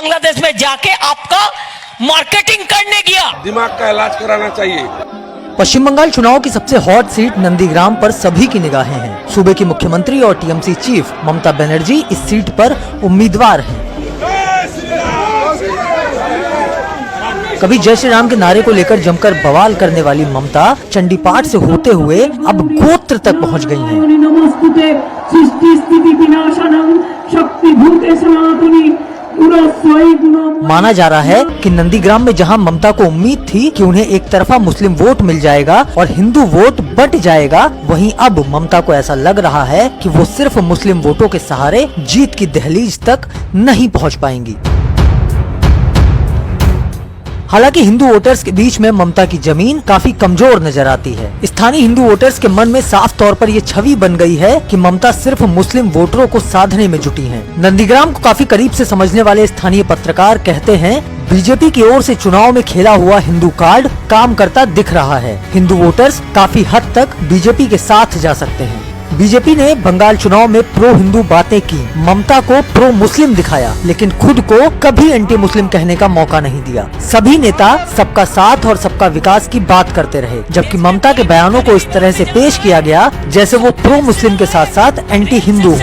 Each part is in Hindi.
बांग्लादेश में जाके आपका मार्केटिंग करने गया। दिमाग का इलाज कराना चाहिए। पश्चिम बंगाल चुनाव की सबसे हॉट सीट नंदीग्राम पर सभी की निगाहें हैं। सूबे की मुख्यमंत्री और टीएमसी चीफ ममता बनर्जी इस सीट पर उम्मीदवार हैं। कभी जय श्री राम के नारे को लेकर जमकर बवाल करने वाली ममता चंडीपाठ से होते हुए अब गोत्र तक पहुंच गई हैं। माना जा रहा है कि नंदीग्राम में जहां ममता को उम्मीद थी कि उन्हें एक तरफा मुस्लिम वोट मिल जाएगा और हिंदू वोट बट जाएगा, वहीं अब ममता को ऐसा लग रहा है कि वो सिर्फ मुस्लिम वोटों के सहारे जीत की दहलीज तक नहीं पहुंच पाएंगी। हालांकि हिंदू वोटर्स के बीच में ममता की जमीन काफी कमजोर नजर आती है। स्थानीय हिंदू वोटर्स के मन में साफ तौर पर ये छवि बन गई है कि ममता सिर्फ मुस्लिम वोटरों को साधने में जुटी हैं। नंदीग्राम को काफी करीब से समझने वाले स्थानीय पत्रकार कहते हैं, बीजेपी की ओर से चुनाव में खेला हुआ हिंदू कार्ड काम करता दिख रहा है। हिंदू वोटर्स काफी हद तक बीजेपी के साथ जा सकते हैं। बीजेपी ने बंगाल चुनाव में प्रो हिंदू बातें की, ममता को प्रो मुस्लिम दिखाया, लेकिन खुद को कभी एंटी मुस्लिम कहने का मौका नहीं दिया। सभी नेता सबका साथ और सबका विकास की बात करते रहे, जबकि ममता के बयानों को इस तरह से पेश किया गया जैसे वो प्रो मुस्लिम के साथ साथ एंटी हिंदू हो।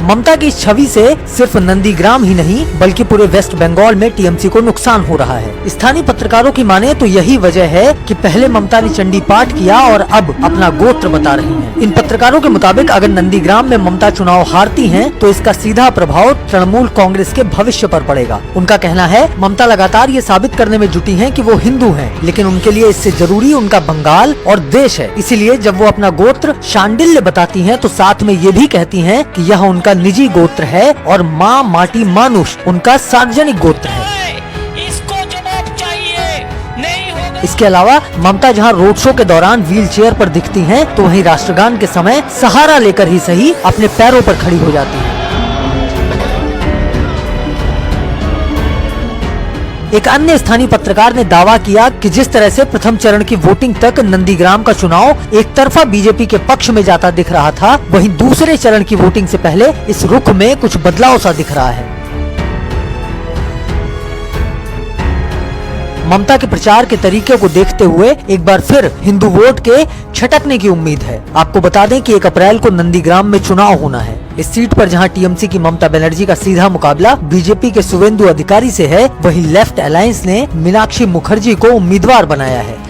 ममता की इस छवि से सिर्फ नंदीग्राम ही नहीं बल्कि पूरे वेस्ट बंगाल में टीएमसी को नुकसान हो रहा है। स्थानीय पत्रकारों की माने तो यही वजह है कि पहले ममता ने चंडीपाठ किया और अब अपना गोत्र बता रही हैं। इन पत्रकारों के मुताबिक अगर नंदीग्राम में ममता चुनाव हारती हैं, तो इसका सीधा प्रभाव तृणमूल कांग्रेस के भविष्य पर पड़ेगा। उनका कहना है, ममता लगातार ये साबित करने में जुटी है कि वो हिंदू है, लेकिन उनके लिए इससे जरूरी उनका बंगाल और देश है। इसीलिए जब वो अपना गोत्र शांडिल्य बताती है तो साथ में ये भी कहती है कि यह उनका निजी गोत्र है और माँ माटी मानुष उनका सार्वजनिक गोत्र है। इसके अलावा ममता जहां रोड शो के दौरान व्हील चेयर पर दिखती हैं, तो वहीं राष्ट्रगान के समय सहारा लेकर ही सही अपने पैरों पर खड़ी हो जाती हैं। एक अन्य स्थानीय पत्रकार ने दावा किया कि जिस तरह से प्रथम चरण की वोटिंग तक नंदीग्राम का चुनाव एक तरफा बीजेपी के पक्ष में जाता दिख रहा था, वहीं दूसरे चरण की वोटिंग से पहले इस रुख में कुछ बदलाव सा दिख रहा है। ममता के प्रचार के तरीके को देखते हुए एक बार फिर हिंदू वोट के छटकने की उम्मीद है। आपको बता दें कि 1 अप्रैल को नंदीग्राम में चुनाव होना है। इस सीट पर जहां टीएमसी की ममता बनर्जी का सीधा मुकाबला बीजेपी के शुवेंदु अधिकारी से है, वहीं लेफ्ट अलायंस ने मीनाक्षी मुखर्जी को उम्मीदवार बनाया है।